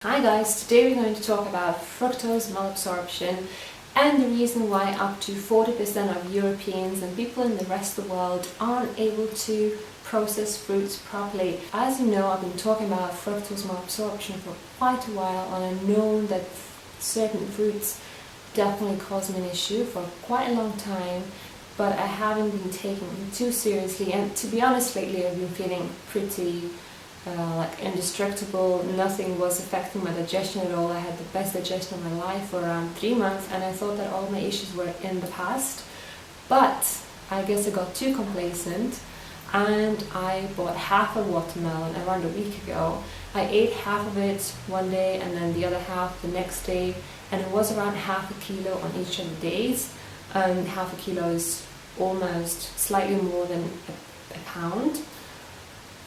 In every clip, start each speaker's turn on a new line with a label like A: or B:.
A: Hi guys, today we're going to talk about fructose malabsorption and the reason why up to 40% of Europeans and people in the rest of the world aren't able to process fruits properly. As you know, I've been talking about fructose malabsorption for quite a while, and I've known that certain fruits definitely cause me an issue for quite a long time, but I haven't been taking it too seriously, and to be honest, lately I've been feeling pretty indestructible. Nothing was affecting my digestion at all. I had the best digestion of my life for around 3 months, and I thought that all my issues were in the past. But I guess I got too complacent and I bought half a watermelon around a week ago. I ate half of it one day and then the other half the next day, and it was around half a kilo on each of the days. Half a kilo is almost slightly more than a pound.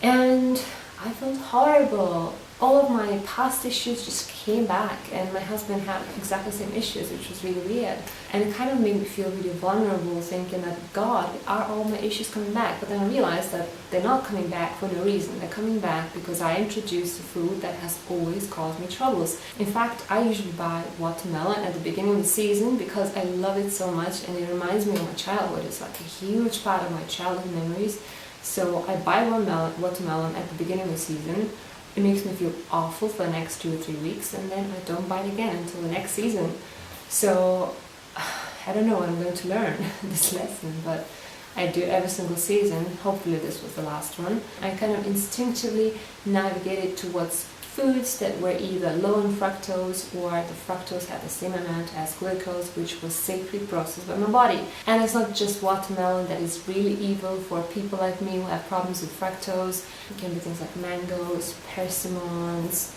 A: And I felt horrible. All of my past issues just came back, and my husband had exactly the same issues, which was really weird. And it kind of made me feel really vulnerable, thinking that, God, are all my issues coming back? But then I realized that they're not coming back for no reason. They're coming back because I introduced a food that has always caused me troubles. In fact, I usually buy watermelon at the beginning of the season because I love it so much and it reminds me of my childhood. It's like a huge part of my childhood memories. So I buy watermelon at the beginning of the season. It makes me feel awful for the next 2 or 3 weeks, and then I don't buy it again until the next season. So I don't know when I'm going to learn this lesson, but I do every single season. Hopefully this was the last one. I kind of instinctively navigated towards foods that were either low in fructose, or the fructose had the same amount as glucose, which was safely processed by my body. And it's not just watermelon that is really evil for people like me who have problems with fructose. It can be things like mangoes, persimmons,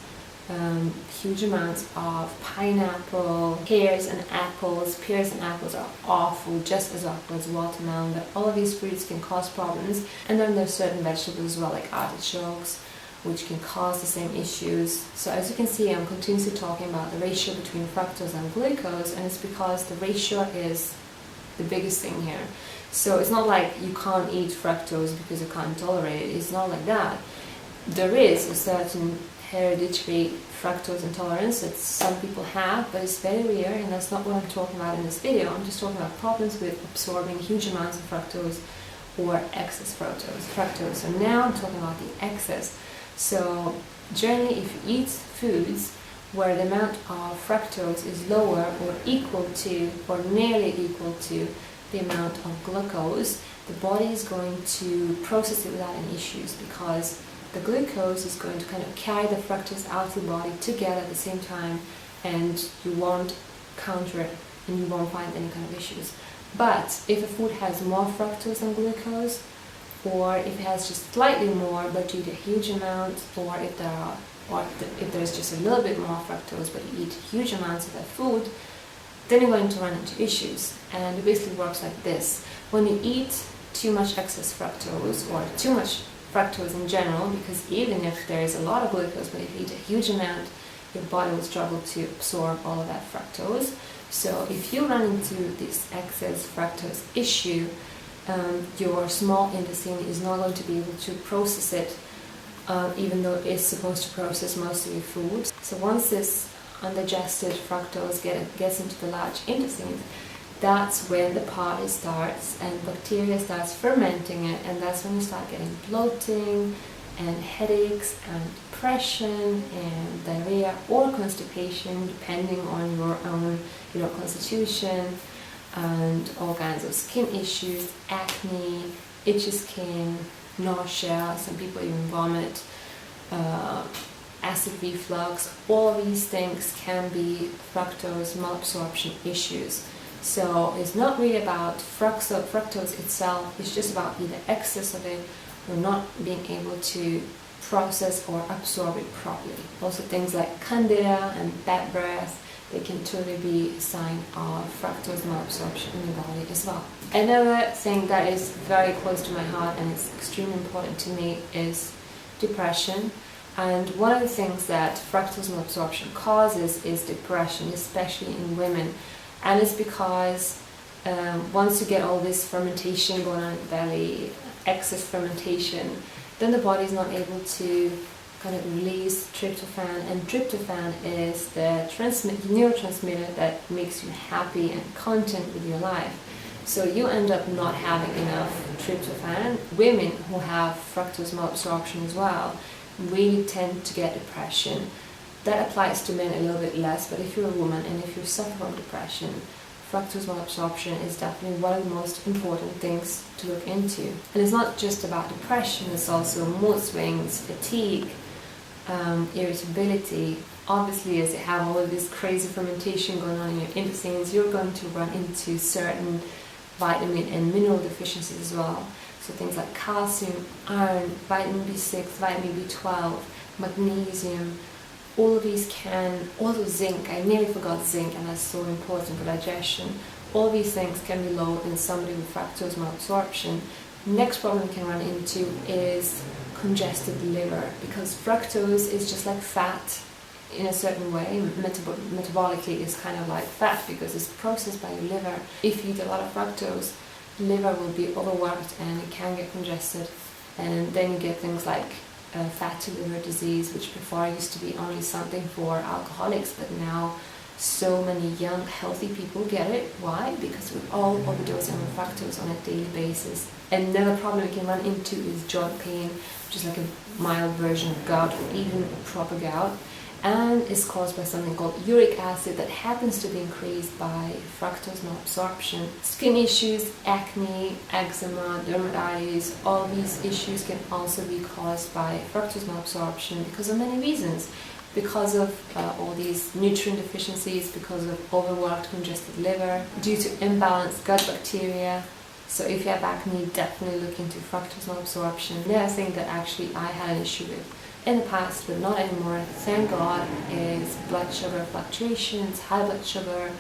A: huge amounts of pineapple, pears and apples. Pears and apples are awful, just as awful as watermelon, but all of these fruits can cause problems. And then there's certain vegetables as well, like artichokes, which can cause the same issues. So as you can see, I'm continuously talking about the ratio between fructose and glucose, and it's because the ratio is the biggest thing here. So it's not like you can't eat fructose because you can't tolerate it. It's not like that. There is a certain hereditary fructose intolerance that some people have, but it's very rare, and that's not what I'm talking about in this video. I'm just talking about problems with absorbing huge amounts of fructose or excess fructose. So now I'm talking about the excess. So generally, if you eat foods where the amount of fructose is lower or equal to or nearly equal to the amount of glucose, the body is going to process it without any issues, because the glucose is going to kind of carry the fructose out of the body together at the same time, and you won't counter it and you won't find any kind of issues. But if a food has more fructose than glucose, or if it has just slightly more but you eat a huge amount, or if there's just a little bit more fructose but you eat huge amounts of that food, then you're going to run into issues. And it basically works like this. When you eat too much excess fructose, or too much fructose in general, because even if there is a lot of glucose, but if you eat a huge amount, your body will struggle to absorb all of that fructose. So if you run into this excess fructose issue, your small intestine is not going to be able to process it, even though it's supposed to process most of your food. So once this undigested fructose gets into the large intestine, that's when the party starts, and bacteria starts fermenting it, and that's when you start getting bloating and headaches and depression and diarrhea or constipation, depending on your own constitution, and all kinds of skin issues, acne, itchy skin, nausea, some people even vomit, acid reflux. All of these things can be fructose malabsorption issues. So it's not really about fructose itself, it's just about either excess of it or not being able to process or absorb it properly. Also things like candida and bad breath, they can totally be a sign of fructose malabsorption in your body as well. Another thing that is very close to my heart and is extremely important to me is depression. And one of the things that fructose malabsorption causes is depression, especially in women. And it's because once you get all this fermentation going on in the belly, excess fermentation, then the body is not able to kind of release tryptophan, and tryptophan is the neurotransmitter that makes you happy and content with your life. So you end up not having enough tryptophan. Women who have fructose malabsorption as well really tend to get depression. That applies to men a little bit less, but if you're a woman and if you suffer from depression, fructose malabsorption is definitely one of the most important things to look into. And it's not just about depression, it's also mood swings, fatigue, irritability. Obviously, as you have all of this crazy fermentation going on in your intestines, you're going to run into certain vitamin and mineral deficiencies as well. So things like calcium, iron, vitamin B6, vitamin B12, magnesium, all of these also zinc. I nearly forgot zinc, and that's so important for digestion. All these things can be low in somebody with fructose malabsorption. Next problem you can run into is congested liver, because fructose is just like fat in a certain way. Metabolically it's kind of like fat because it's processed by your liver. If you eat a lot of fructose, the liver will be overworked and it can get congested, and then you get things like fatty liver disease, which before used to be only something for alcoholics, but now so many young healthy people get it. Why? Because we're all overdosing on fructose on a daily basis. Another problem you can run into is joint pain, which is like a mild version of gout or even proper gout, and is caused by something called uric acid that happens to be increased by fructose malabsorption. Skin issues, acne, eczema, dermatitis, all these issues can also be caused by fructose malabsorption because of many reasons. Because of all these nutrient deficiencies, because of overworked congested liver, due to imbalanced gut bacteria. So if you have acne, definitely look into fructose malabsorption. The other thing that actually I had an issue with in the past, but not anymore, thank God, is blood sugar fluctuations, high blood sugar,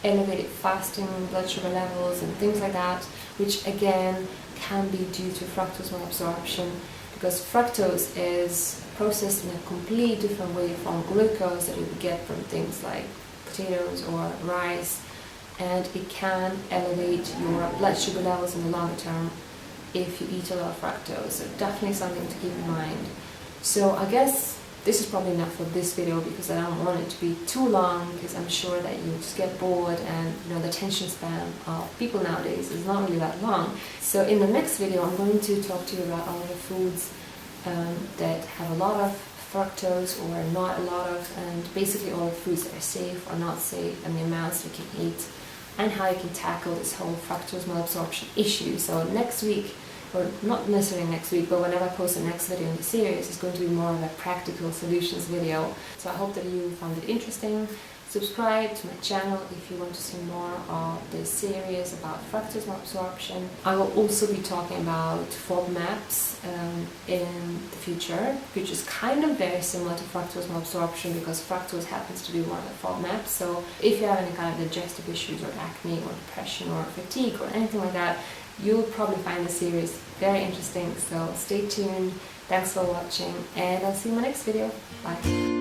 A: elevated fasting blood sugar levels and things like that, which again can be due to fructose malabsorption, because fructose is processed in a completely different way from glucose that you would get from things like potatoes or rice, and it can elevate your blood sugar levels in the long term if you eat a lot of fructose. So definitely something to keep in mind. So I guess this is probably enough for this video, because I don't want it to be too long, because I'm sure that you just get bored, and the attention span of people nowadays is not really that long. So in the next video I'm going to talk to you about all the foods that have a lot of fructose or not a lot of, and basically all the foods that are safe or not safe, and the amounts you can eat, and how you can tackle this whole fructose malabsorption issue. So next week, or not necessarily next week, but whenever I post the next video in the series, it's going to be more of a practical solutions video. So I hope that you found it interesting. Subscribe to my channel if you want to see more of this series about fructose malabsorption. I will also be talking about FODMAPs in the future, which is kind of very similar to fructose malabsorption, because fructose happens to be one of the FODMAPs. So if you have any kind of digestive issues or acne or depression or fatigue or anything like that, you'll probably find the series very interesting. So stay tuned. Thanks for watching, and I'll see you in my next video. Bye.